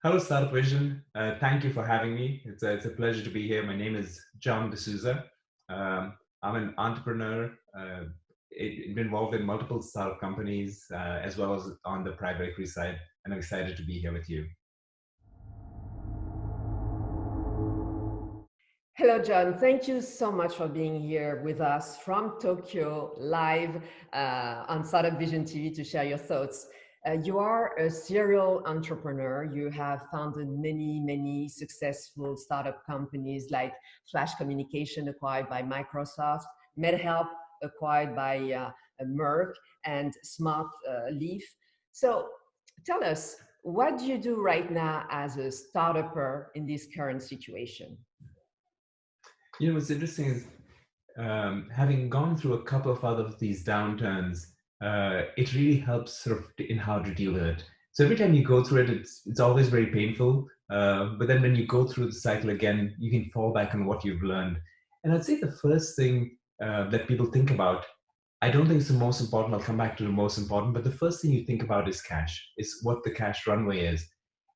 Hello, Startup Vision. Thank you for having me. It's a pleasure to be here. My name is John De Souza. I'm an entrepreneur, been involved in multiple startup companies, as well as on the private equity side, and I'm excited to be here with you. Hello, John. Thank you so much for being here with us from Tokyo, live on Startup Vision TV to share your thoughts. You are a serial entrepreneur. You have founded many successful startup companies like Flash Communication, acquired by Microsoft, MedHelp, acquired by Merck, and Smart Leaf. So tell us, what do you do right now as a startupper in this current situation? What's interesting is having gone through a couple of other of these downturns, it really helps sort of in how to deal with it. So every time you go through it, it's always very painful. But then when you go through the cycle again, you can fall back on what you've learned. And I'd say the first thing that people think about, I don't think it's the most important. I'll come back to the most important, but the first thing you think about is cash, is what the cash runway is.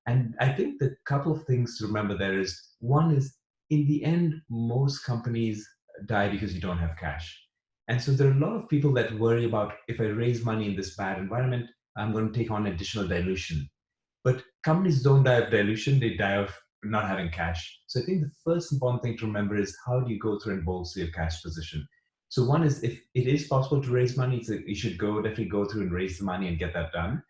And I think the couple of things to remember there is one is in the end, most companies die because you don't have cash. And so there are a lot of people that worry about if I raise money in this bad environment, I'm going to take on additional dilution. But companies don't die of dilution, they die of not having cash. So I think the first important thing to remember is how do you go through and bolster your cash position? So one is if it is possible to raise money, you should definitely go through and raise the money and get that done.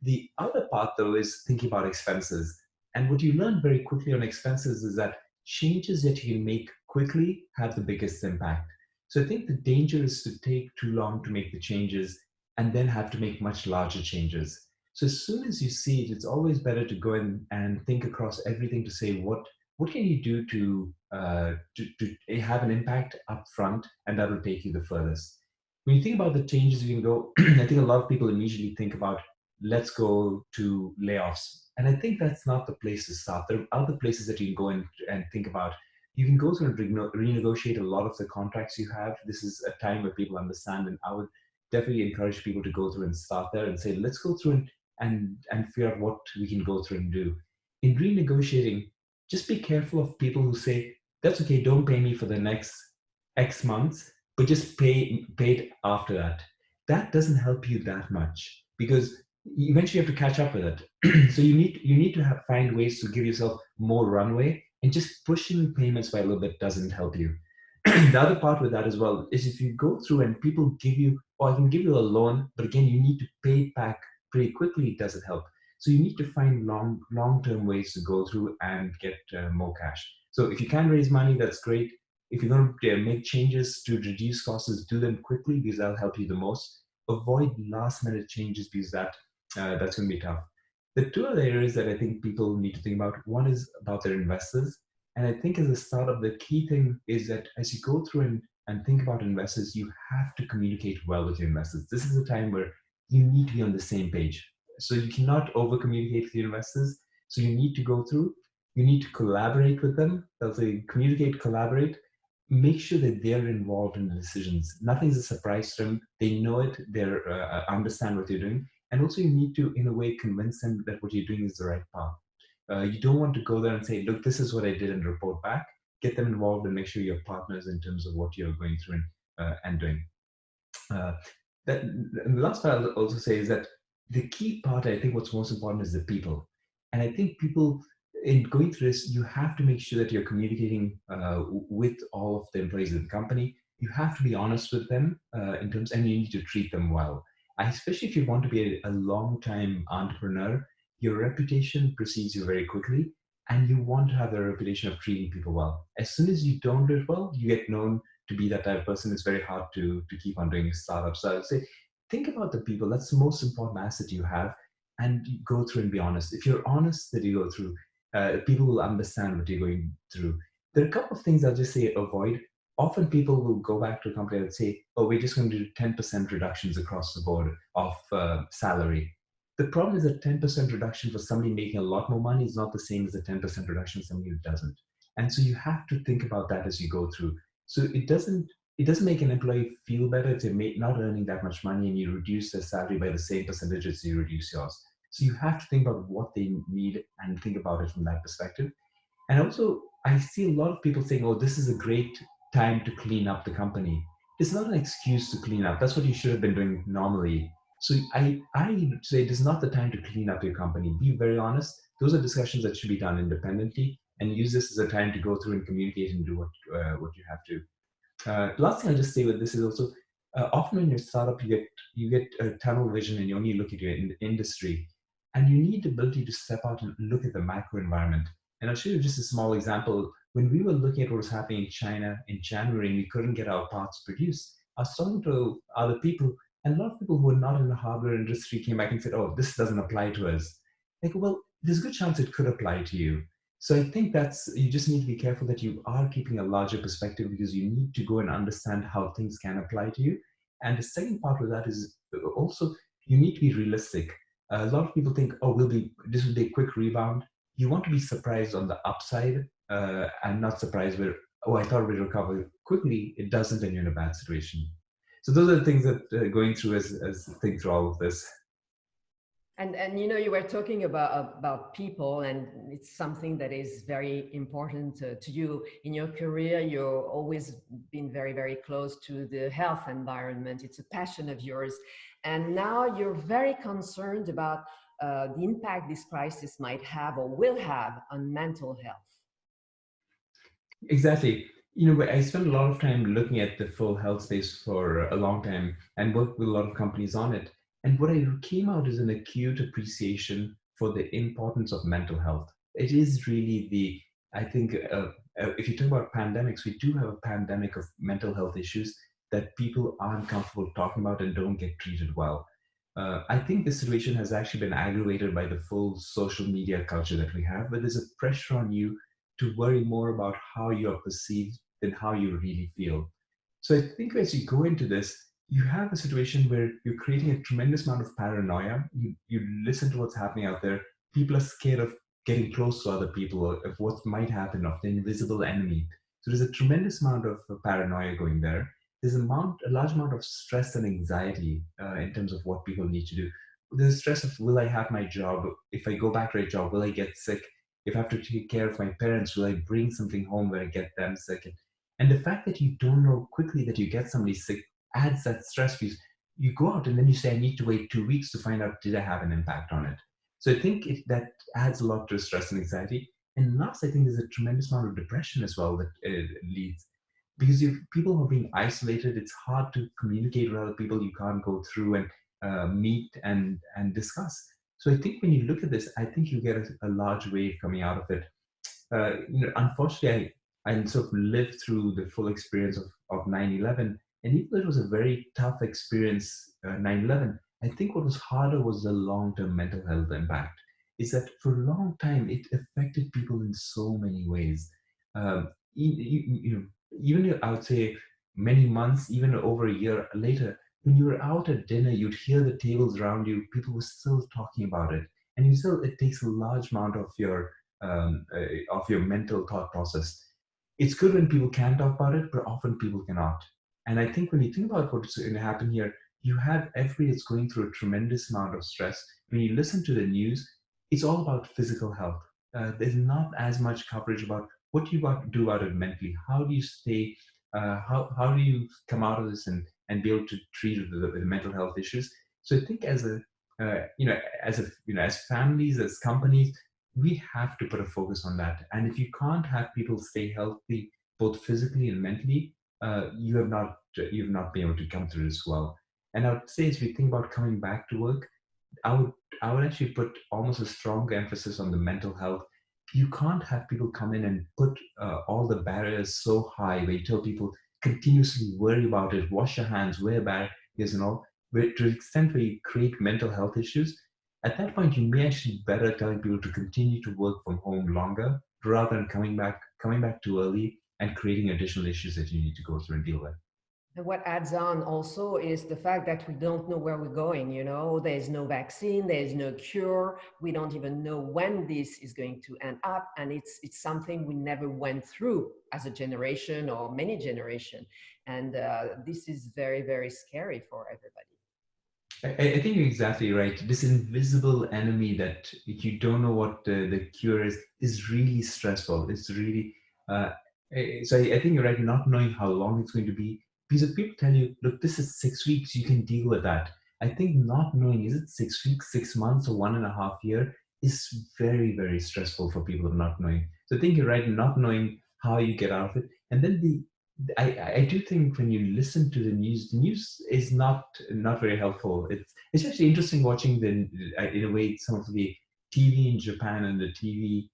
The other part, though, is thinking about expenses. And what you learn very quickly on expenses is that changes that you can make quickly have the biggest impact. So I think the danger is to take too long to make the changes and then have to make much larger changes. So as soon as you see it, it's always better to go in and think across everything to say what can you do to have an impact up front, and that will take you the furthest. When you think about the changes you can go, I think a lot of people immediately think about let's go to layoffs. And I think that's not the place to start. There are other places that you can go in and think about. You can go through and renegotiate a lot of the contracts you have. This is a time where people understand, and I would definitely encourage people to go through and start there and say, let's go through and figure out what we can go through and do. In renegotiating, just be careful of people who say, that's okay, don't pay me for the next X months, but just pay it after that. That doesn't help you that much because eventually you have to catch up with it. So you need to find ways to give yourself more runway, and just pushing payments by a little bit doesn't help you. The other part with that as well is if you go through and people give you, oh, I can give you a loan, but again, you need to pay it back pretty quickly, it doesn't help. So you need to find long-term ways to go through and get more cash. So if you can raise money, that's great. If you're going to make changes to reduce costs, do them quickly because that'll help you the most. Avoid last-minute changes because that's going to be tough. The two other areas that I think people need to think about, one is about their investors. And I think as a startup, the key thing is that as you go through and think about investors, you have to communicate well with your investors. This is a time where you need to be on the same page. So you cannot over communicate with your investors. So you need to go through, you need to collaborate with them. They'll say communicate, collaborate, make sure that they're involved in the decisions. Nothing's a surprise to them. They know it, they understand what you're doing. And also you need to, in a way, convince them that what you're doing is the right path. You don't want to go there and say, look, this is what I did and report back. Get them involved and make sure you're partners in terms of what you're going through and doing. Uh, and the last part I'll also say is that the key part, I think what's most important is the people. And I think people, in going through this, you have to make sure that you're communicating with all of the employees of the company. You have to be honest with them in terms, and you need to treat them well. Especially if you want to be a long-time entrepreneur, your reputation precedes you very quickly, and you want to have the reputation of treating people well. As soon as you don't do it well, you get known to be that type of person. It's very hard to keep on doing startups. So I would say, think about the people. That's the most important asset you have, and you go through and be honest. If you're honest, that you go through, people will understand what you're going through. There are a couple of things I'll just say avoid. Often people will go back to a company and say, oh, we're just going to do 10% reductions across the board of salary. The problem is that 10% reduction for somebody making a lot more money is not the same as a 10% reduction for somebody who doesn't. And so you have to think about that as you go through. So it doesn't make an employee feel better if they're not earning that much money and you reduce their salary by the same percentage as you reduce yours. So you have to think about what they need and think about it from that perspective. And also, I see a lot of people saying, oh, this is a great time to clean up the company. It's not an excuse to clean up. That's what you should have been doing normally. So I would say it is not the time to clean up your company. Be very honest. Those are discussions that should be done independently, and use this as a time to go through and communicate and do what you have to. Last thing I'll just say with this is also, often when you're a startup, you get a tunnel vision and you only look at your industry, and you need the ability to step out and look at the macro environment. And I'll show you just a small example. When we were looking at what was happening in China in January and we couldn't get our parts produced, I was talking to other people, and a lot of people who were not in the hardware industry came back and said, "Oh, this doesn't apply to us." Like, well, there's a good chance it could apply to you. So I think that's, you just need to be careful that you are keeping a larger perspective, because you need to go and understand how things can apply to you. And the second part of that is also, you need to be realistic. A lot of people think, oh, this will be a quick rebound. You want to be surprised on the upside, and not surprised where, oh, I thought it would recover quickly. It doesn't, and you're in a bad situation. So those are the things that going through as think through all of this. And you know, you were talking about people, and it's something that is very important to you in your career. You've always been very, very close to the health environment. It's a passion of yours, and now you're very concerned about the impact this crisis might have or will have on mental health. Exactly. You know, I spent a lot of time looking at the full health space for a long time and worked with a lot of companies on it. And what I came out is an acute appreciation for the importance of mental health. It is really I think, if you talk about pandemics, we do have a pandemic of mental health issues that people aren't comfortable talking about and don't get treated well. I think the situation has actually been aggravated by the full social media culture that we have, where there's a pressure on you to worry more about how you're perceived than how you really feel. So I think as you go into this, you have a situation where you're creating a tremendous amount of paranoia. You listen to what's happening out there. People are scared of getting close to other people, or of what might happen, of the invisible enemy. So there's a tremendous amount of paranoia going there. There's a large amount of stress and anxiety in terms of what people need to do. There's stress of, will I have my job? If I go back to a job, will I get sick? If I have to take care of my parents, will I bring something home where I get them sick? And the fact that you don't know quickly that you get somebody sick adds that stress, because you go out and then you say, I need to wait 2 weeks to find out, did I have an impact on it? So I think that adds a lot to stress and anxiety. And last, I think there's a tremendous amount of depression as well that leads. Because if people are being isolated, it's hard to communicate with other people. You can't go through and meet and discuss. So I think when you look at this, I think you get a large wave coming out of it. Unfortunately, I sort of lived through the full experience of 9/11, and even though it was a very tough experience, 9/11, I think what was harder was the long-term mental health impact. Is that for a long time, it affected people in so many ways. You know, even I would say many months, even over a year later, when you were out at dinner, you'd hear the tables around you, people were still talking about it. And it takes a large amount of your mental thought process. It's good when people can talk about it, but often people cannot. And I think when you think about what's going to happen here, you have everybody that's going through a tremendous amount of stress. When you listen to the news, it's all about physical health. There's not as much coverage about what you do about it mentally. How do you stay? How do you come out of this and be able to treat the mental health issues? So I think as families, as companies, we have to put a focus on that. And if you can't have people stay healthy, both physically and mentally, you've not been able to come through this well. And I would say, as we think about coming back to work, I would I would actually put almost a strong emphasis on the mental health. You can't have people come in and put all the barriers so high where you tell people continuously worry about it, wash your hands, wear barriers and all, where to the extent where you create mental health issues. At that point, you may actually better telling people to continue to work from home longer rather than coming back too early and creating additional issues that you need to go through and deal with. And what adds on also is the fact that we don't know where we're going. You know, there's no vaccine, there's no cure. We don't even know when this is going to end up, and it's something we never went through as a generation or many generation. And this is very, very scary for everybody. I think you're exactly right. This invisible enemy that you don't know what the cure is really stressful. It's really uh, I think you're right. Not knowing how long it's going to be, because if people tell you, "Look, this is 6 weeks, you can deal with that." I think not knowing is it 6 weeks, 6 months, or 1.5 year is very very stressful for people of not knowing. So I think you're right. Not knowing how you get out of it, and then I do think when you listen to the news is not very helpful. It's actually interesting watching in a way some of the TV in Japan and the TV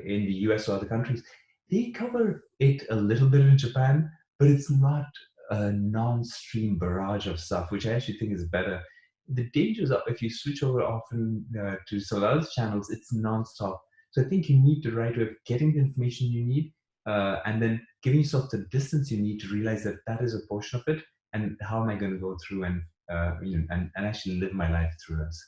in the US or other countries. They cover it a little bit in Japan, but it's not a non-stream barrage of stuff, which I actually think is better. The dangers of if you switch over often to some other channels, it's non-stop. So I think you need the right way of getting the information you need, and then giving yourself the distance you need to realize that that is a portion of it, and how am I going to go through and and actually live my life through this.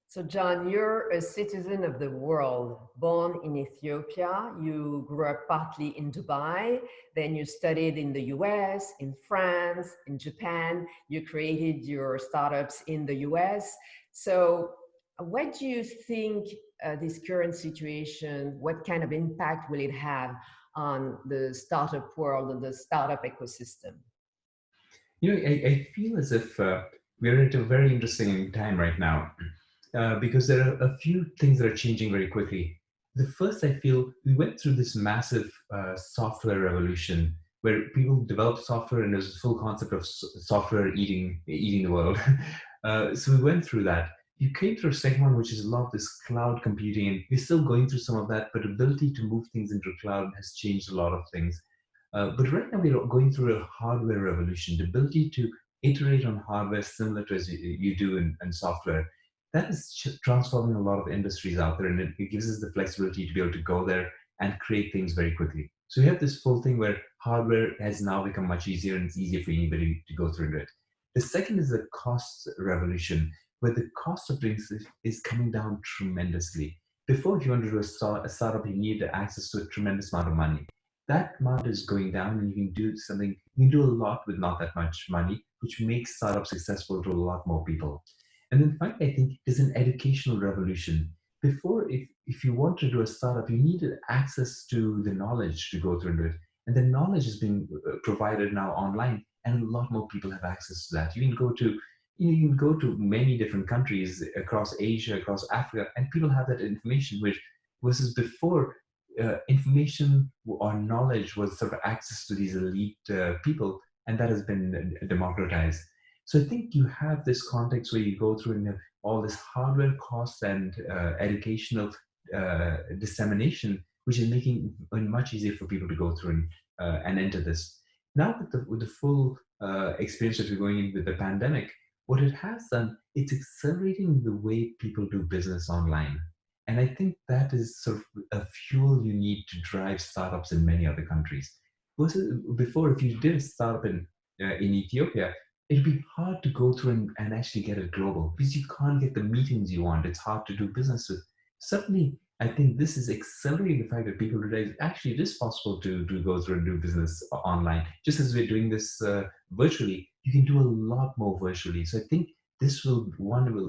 So, John, you're a citizen of the world, born in Ethiopia. You grew up partly in Dubai, then you studied in the US, in France, in Japan. You created your startups in the US. So, what do you think this current situation, what kind of impact will it have on the startup world and the startup ecosystem? I feel as if we're at a very interesting time right now, because there are a few things that are changing very quickly. The first, I feel, we went through this massive software revolution where people developed software and there's a full concept of software eating the world. So we went through that. You came through a second one, which is a lot of this cloud computing, and we're still going through some of that, but ability to move things into cloud has changed a lot of things. But right now we're going through a hardware revolution. The ability to iterate on hardware similar to as you do in software, that is transforming a lot of industries out there, and it gives us the flexibility to be able to go there and create things very quickly. So we have this full thing where hardware has now become much easier, and it's easier for anybody to go through it. The second is the cost revolution, where the cost of things is coming down tremendously. Before, if you wanted to do a startup, you needed access to a tremendous amount of money. That amount is going down, and you can do something, you can do a lot with not that much money, which makes startups accessible to a lot more people. And then finally, I think there's an educational revolution. Before, if you want to do a startup, you needed access to the knowledge to go through it. And the knowledge is being provided now online, and a lot more people have access to that. You can go to many different countries across Asia, across Africa, and people have that information, which versus before, information or knowledge was sort of access to these elite people, and that has been democratized. So I think you have this context where you go through and all this hardware costs and educational dissemination, which is making it much easier for people to go through and enter this. Now with the full experience that we're going in with the pandemic, what it has done, it's accelerating the way people do business online. And I think that is sort of a fuel you need to drive startups in many other countries. Before, if you did a startup in Ethiopia, it'd be hard to go through and actually get it global because you can't get the meetings you want. It's hard to do business with. Certainly, I think this is accelerating the fact that people realize actually it is possible to go through and do business online. Just as we're doing this virtually, you can do a lot more virtually. So I think this will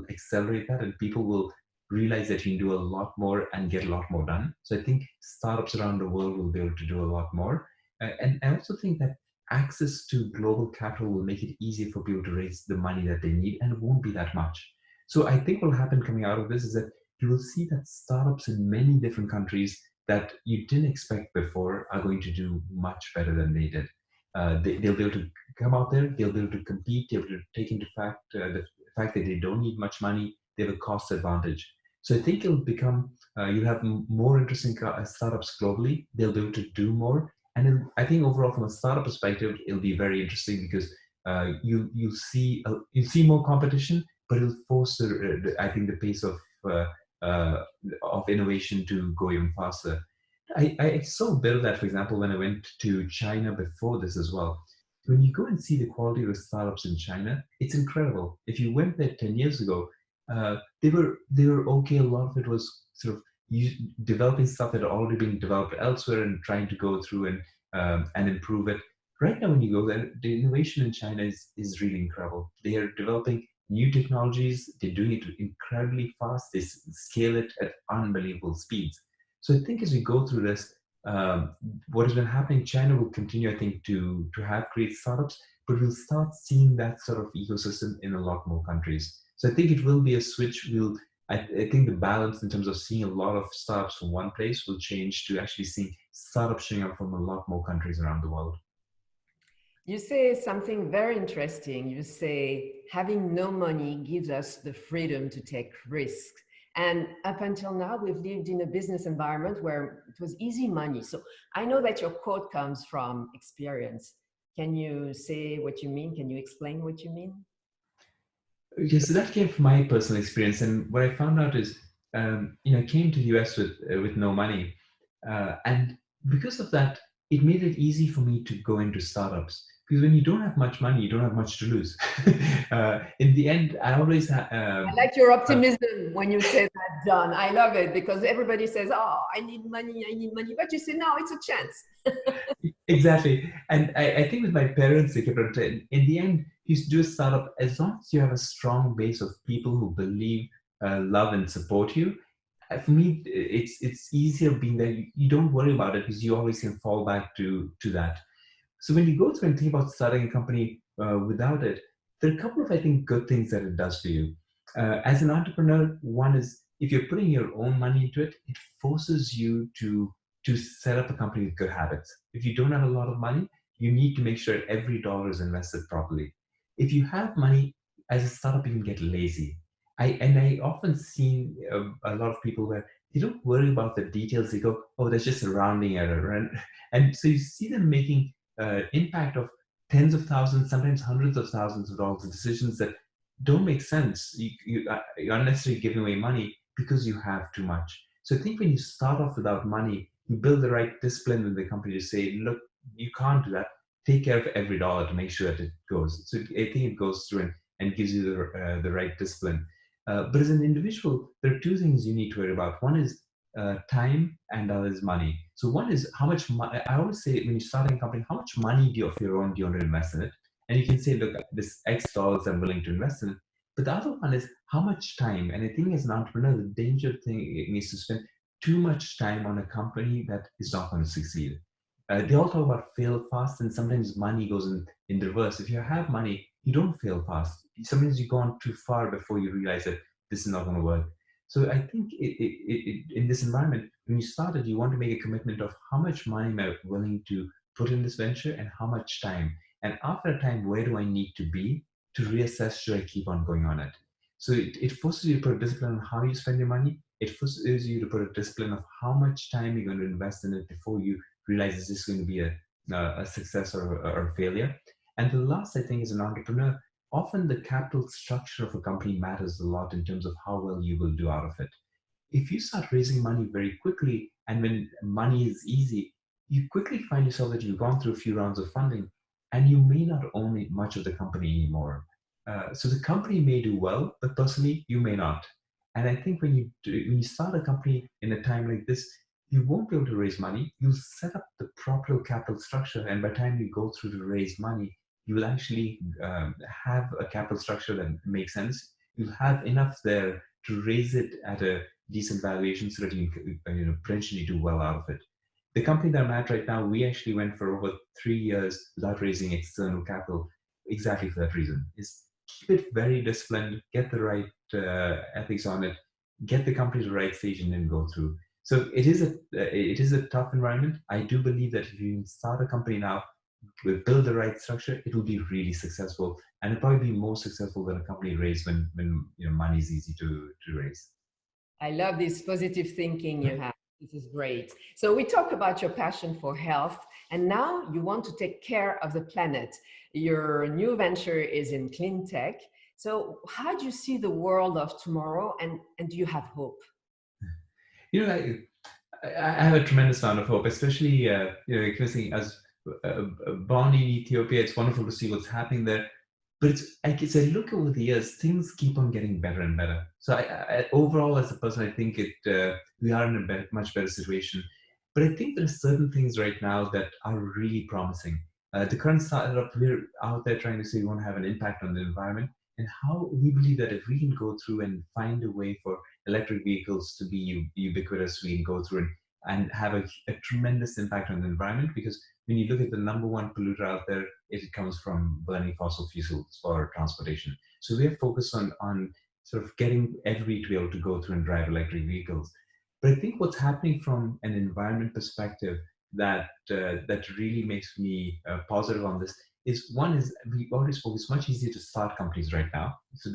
accelerate that, and people will realize that you can do a lot more and get a lot more done. So I think startups around the world will be able to do a lot more. And I also think that access to global capital will make it easier for people to raise the money that they need, and it won't be that much. So I think what will happen coming out of this is that you will see that startups in many different countries that you didn't expect before are going to do much better than they did. They'll be able to come out there, they'll be able to compete, they'll be able to take into fact the fact that they don't need much money, they have a cost advantage. So I think it'll become, you'll have more interesting startups globally, they'll be able to do more, and I think overall, from a startup perspective, it'll be very interesting because you'll see more competition, but it'll force I think the pace uh, of innovation to go even faster. I saw a bit of that, for example, when I went to China before this as well. When you go and see the quality of the startups in China, it's incredible. If you went there 10 years ago, they were okay. A lot of it was sort of developing stuff that had already been developed elsewhere and trying to go through and improve it. Right now, when you go there, the innovation in China is really incredible. They are developing new technologies. They're doing it incredibly fast. They scale it at unbelievable speeds. So I think as we go through this, um, what has been happening, China will continue, I think, to have great startups, but we'll start seeing that sort of ecosystem in a lot more countries. So I think it will be a switch. I think the balance in terms of seeing a lot of startups from one place will change to actually seeing startups showing up from a lot more countries around the world. You say something very interesting. You say having no money gives us the freedom to take risks. And up until now, we've lived in a business environment where it was easy money. So I know that your quote comes from experience. Can you say what you mean? Can you explain what you mean? Okay, so that came from my personal experience, and what I found out is, I came to the US with no money, and because of that, it made it easy for me to go into startups. Because when you don't have much money, you don't have much to lose. In the end, I always I like your optimism when you say that, John. I love it because everybody says, "Oh, I need money, I need money," but you say, "No, it's a chance." exactly. And I think with my parents, they kept on saying, in the end, you do a startup as long as you have a strong base of people who believe, love, and support you. For me, it's easier being there. You don't worry about it because you always can fall back to that. So when you go through and think about starting a company without it, there are a couple of, I think, good things that it does for you. As an entrepreneur, one is if you're putting your own money into it, it forces you to set up a company with good habits. If you don't have a lot of money, you need to make sure every dollar is invested properly. If you have money as a startup, you can get lazy. I often see a lot of people where they don't worry about the details. They go, oh, that's just a rounding error, and so you see them making impact of tens of thousands, sometimes hundreds of thousands of dollars, decisions that don't make sense. You're unnecessarily giving away money because you have too much. So I think when you start off without money, you build the right discipline in the company to say, look, you can't do that. Take care of every dollar to make sure that it goes. So I think it goes through and gives you the right discipline. But as an individual, there are two things you need to worry about. One is time, and other is money. So one is how much money. I always say when you're starting a company, how much money do you of your own do you want to invest in it? And you can say, look, this X dollars I'm willing to invest in it. But the other one is how much time. And I think as an entrepreneur, the danger thing is to spend too much time on a company that is not going to succeed. They all talk about fail fast, and sometimes money goes in the reverse. If you have money, you don't fail fast. Sometimes you go on too far before you realize that this is not going to work. So I think in this environment, when you started, you want to make a commitment of how much money am I willing to put in this venture and how much time. And after a time, where do I need to be to reassess should I keep on going on it? So it forces you to put a discipline on how you spend your money. It forces you to put a discipline of how much time you're going to invest in it before you realize is this going to be a success or a failure. And the last, I think, as an entrepreneur, often the capital structure of a company matters a lot in terms of how well you will do out of it. If you start raising money very quickly and when money is easy, you quickly find yourself that you've gone through a few rounds of funding and you may not own much of the company anymore. So the company may do well, but personally, you may not. And I think when you start a company in a time like this, you won't be able to raise money. You'll set up the proper capital structure, and by the time you go through to raise money, you will actually have a capital structure that makes sense. You'll have enough there to raise it at a decent valuation so that you can potentially do well out of it. The company that I'm at right now, we actually went for over 3 years without raising external capital, exactly for that reason. Is keep it very disciplined, get the right ethics on it, get the company to the right stage, and then go through. So it is a tough environment. I do believe that if you start a company now, build the right structure, it will be really successful, and it'll probably be more successful than a company raised when money is easy to raise. I love this positive thinking you have. This is great. So we talk about your passion for health, and now you want to take care of the planet. Your new venture is in clean tech. So how do you see the world of tomorrow, and do you have hope? You know, I have a tremendous amount of hope, especially because as born in Ethiopia, it's wonderful to see what's happening there. But as I look over the years, things keep on getting better and better. So overall, as a person, I think we are in a much better situation. But I think there are certain things right now that are really promising. The current startup we're out there trying to say we want to have an impact on the environment. and how we believe that if we can go through and find a way for electric vehicles to be ubiquitous, we can go through and have a tremendous impact on the environment. Because when you look at the number one polluter out there, it comes from burning fossil fuels for transportation. So we are focused on sort of getting everybody to be able to go through and drive electric vehicles. But I think what's happening from an environment perspective that really makes me positive on this is, one is, we always spoke, it's much easier to start companies right now, so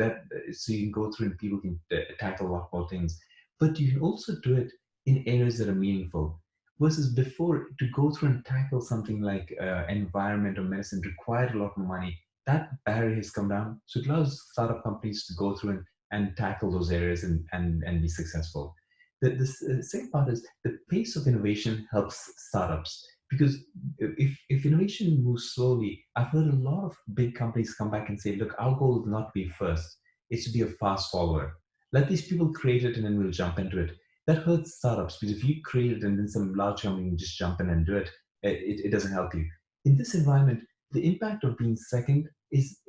you can go through and people can tackle a lot more things, but you can also do it in areas that are meaningful. Versus before, to go through and tackle something like environment or medicine required a lot more money. That barrier has come down, so it allows startup companies to go through and tackle those areas and be successful. The second part is the pace of innovation helps startups, because if innovation moves slowly, I've heard a lot of big companies come back and say, look, our goal is not to be first, it's to be a fast follower. Let these people create it and then we'll jump into it. That hurts startups, because if you create it and then some large company can just jump in and do it, it doesn't help you. In this environment, the impact of being second is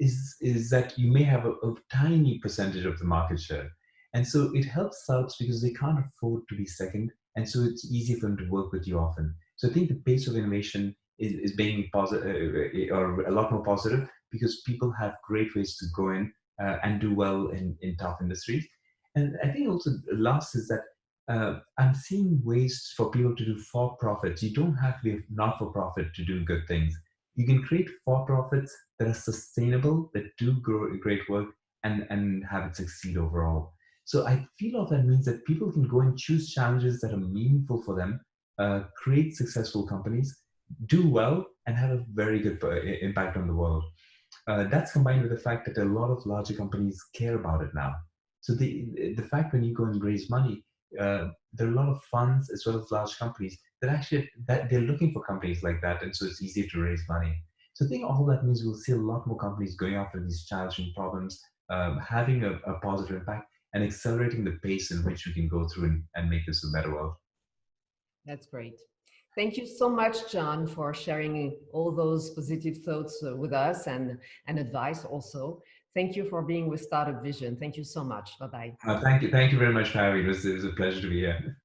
that you may have a tiny percentage of the market share. And so it helps startups because they can't afford to be second. And so it's easy for them to work with you often. So I think the pace of innovation is being positive, or a lot more positive, because people have great ways to go in and do well in tough industries. And I think also last is that I'm seeing ways for people to do for profits. You don't have to be not for profit to do good things. You can create for profits that are sustainable, that do great work, and have it succeed overall. So I feel that means that people can go and choose challenges that are meaningful for them, create successful companies, do well, and have a very good impact on the world. That's combined with the fact that a lot of larger companies care about it now. So the fact when you go and raise money, there are a lot of funds as well as large companies that they're looking for companies like that, and so it's easier to raise money. So I think all that means we'll see a lot more companies going after these challenging problems, having a positive impact, and accelerating the pace in which we can go through and make this a better world. That's great. Thank you so much, John, for sharing all those positive thoughts with us and advice also. Thank you for being with Startup Vision. Thank you so much. Bye-bye. Thank you very much for having me. It was a pleasure to be here.